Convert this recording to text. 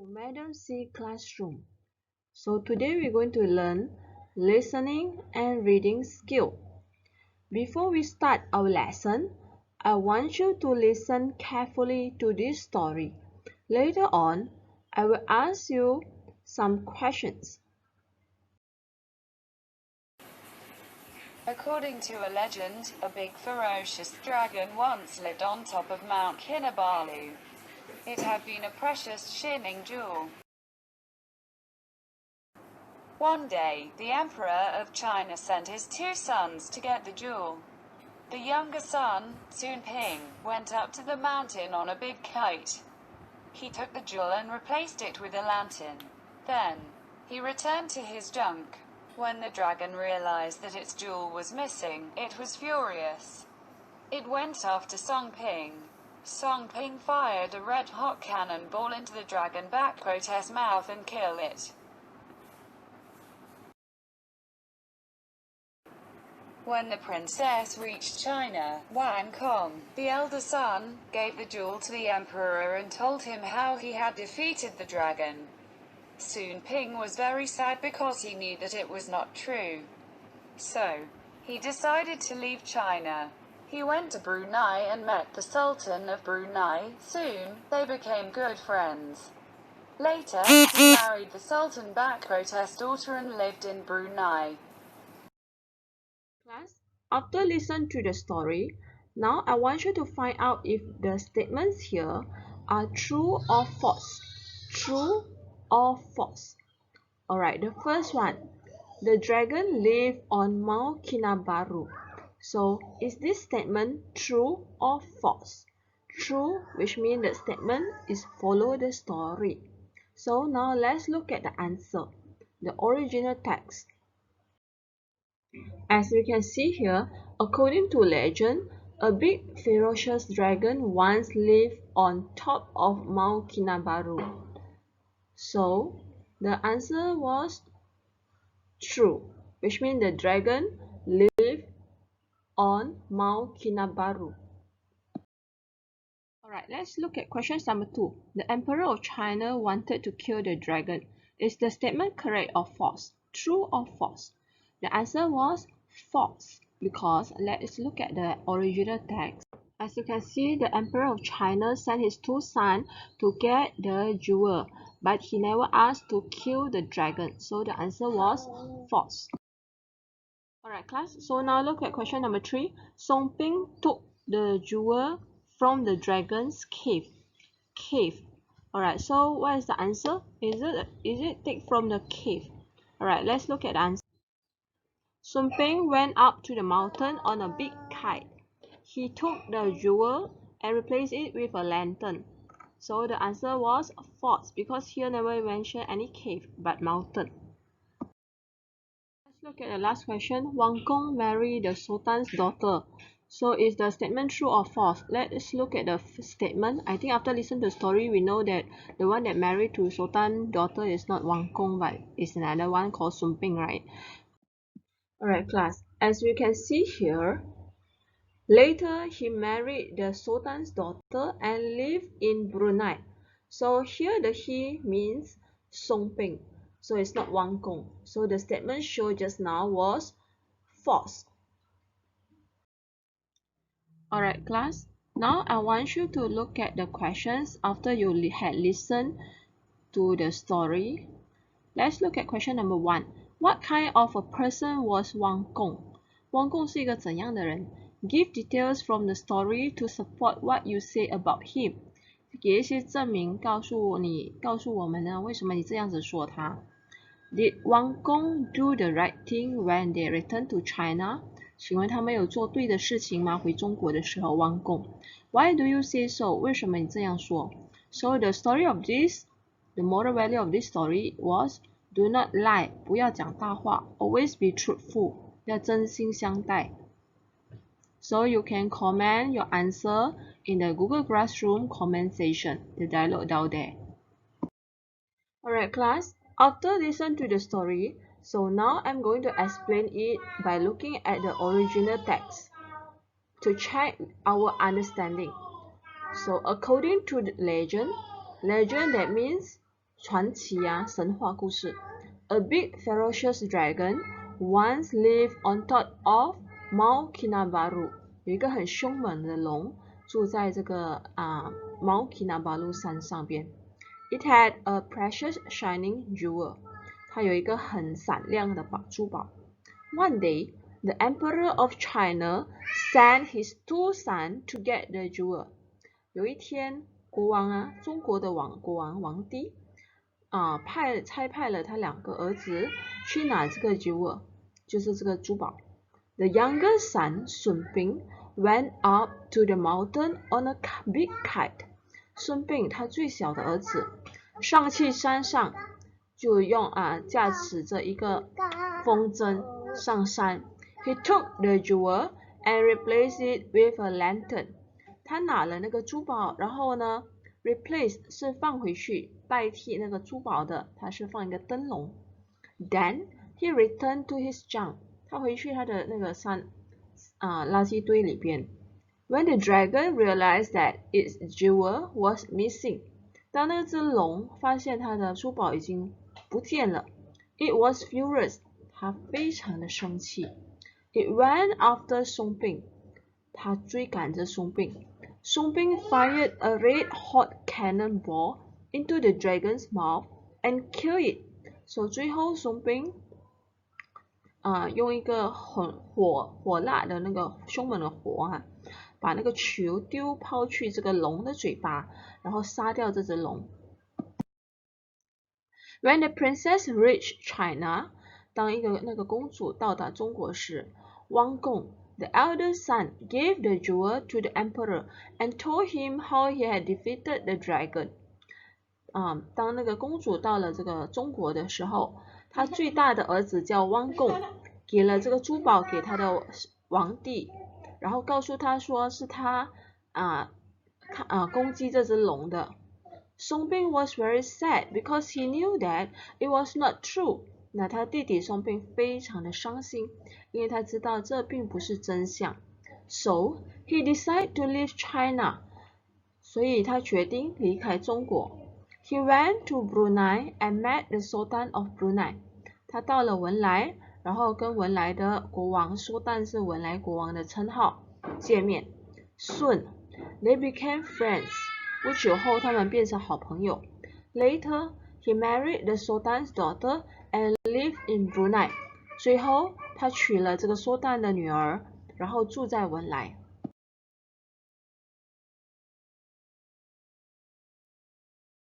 Madam C Classroom. So today we're going to learn listening and reading skill. Before we start our lesson, I want you to listen carefully to this story. Later on, I will ask you some questions. According to a legend, a big ferocious dragon once lived on top of Mount Kinabalu. It had been a precious shining jewel. One day, the Emperor of China sent his two sons to get the jewel. The younger son, Sun Ping, went up to the mountain on a big kite. He took the jewel and replaced it with a lantern. Then, he returned to his junk. When the dragon realized that its jewel was missing, it was furious. It went after Song Ping. Song Ping fired a red-hot cannonball into the dragon back's mouth and killed it. When the princess reached China, Wang Kong, the elder son, gave the jewel to the emperor and told him how he had defeated the dragon. Sun Ping was very sad because he knew that it was not true. So, he decided to leave China. He went to Brunei and met the Sultan of Brunei. Soon, they became good friends. Later, he married the Sultan Bak's daughter and lived in Brunei. Class, after listening to the story, now I want you to find out if the statements here are true or false. True or false. Alright, the first one. The dragon lived on Mount Kinabalu. So, is this statement true or false? True, which means the statement is follow the story. So, now let's look at the answer. The original text. As you can see here, according to legend, a big ferocious dragon once lived on top of Mount Kinabalu. So, the answer was true, which means the dragon lived on Mount Kinabalu. Alright, let's look at question number 2. The Emperor of China wanted to kill the dragon. Is the statement correct or false? True or false? The answer was false because let's look at the original text. As you can see, the Emperor of China sent his two sons to get the jewel, but he never asked to kill the dragon. So the answer was false. Alright class, so now look at question number 3. Song Ping took the jewel from the dragon's cave. Alright, so what is the answer? Is it take from the cave? Alright, let's look at the answer. Song Ping went up to the mountain on a big kite. He took the jewel and replaced it with a lantern. So the answer was false because here never mentioned any cave but mountain. Let's look at the last question. Wang Gong married the Sultan's daughter. So is the statement true or false? Let's look at the statement. I think after listening to the story, we know that the one that married to Sultan's daughter is not Wang Gong, but is another one called Sun Ping, right? Alright class, as you can see here, later he married the Sultan's daughter and lived in Brunei. So here the he means Song Ping. So it's not Wang Gong. So the statement shown just now was false. Alright class, now I want you to look at the questions after you had listened to the story. Let's look at question number 1. What kind of a person was Wang Gong? Wang Gong 是一个怎样的人？ Give details from the story to support what you say about him. 给一些证明告诉我们呢，为什么你这样子说他？ Did Wang Gong do the right thing when they returned to China? 请问他们有做对的事情吗？回中国的时候，汪公。Why do you say so? 为什么你这样说？ So the story of this, the moral value of this story was do not lie. 不要讲大话。Always be truthful. 要真心相待。So you can comment your answer in the Google Classroom comment section, the dialogue down there. Alright class, after listening to the story, so now I'm going to explain it by looking at the original text to check our understanding. So according to the legend that means 传奇啊，神话故事。A big ferocious dragon once lived on top of Mount Kinabalu。有一个很凶猛的龙住在这个Mount Kinabalu 山上边。It had a precious shining jewel。它有一个很闪亮的珠宝。One day, the Emperor of China sent his 2 sons to get the jewel。有一天，国王啊，中国的国王皇帝差派了他2个儿子去拿这个 jewel， 就是这个珠宝。The younger son, Sun Bing, went up to the mountain on a big kite。孙膑他最小的儿子上去山上，就用驾驶着一个风筝上山。He took the jewel and replaced it with a lantern。他拿了那个珠宝，然后呢 ，replace 是放回去，代替那个珠宝的，它是放一个灯笼。Then he returned to his junk。他回去他的那个垃圾堆里边。When the dragon realized that its jewel was missing， 当那只龙发现它的珠宝已经不见了 ，it was furious， 它非常的生气。It ran after Song Bing， 它追赶着松膑。Song Bing fired a red-hot cannonball into the dragon's mouth and killed it。所以最后松膑用一个很火辣的那个凶猛的火把那个球抛去这个龙的嘴巴，然后杀掉这只龙。When the princess reached China， 当那个公主到达中国时，王贡 the elder son gave the jewel to the emperor and told him how he had defeated the dragon。当那个公主到了这个中国的时候，他最大的儿子叫汪贡，给了这个珠宝给他的皇帝，然后告诉他说是他攻击这只龙的。Song Bing was very sad because he knew that it was not true。那他弟弟松膑非常的伤心，因为他知道这并不是真相。So he decided to leave China。所以他决定离开中国。He went to Brunei and met the Sultan of Brunei。他到了文莱，然后跟文莱的国王，Sultan是文莱国王的称号，见面。Soon they became friends。不久后，他们变成好朋友。Later he married the Sultan's daughter and lived in Brunei。最后，他娶了这个Sultan的女儿，然后住在文莱。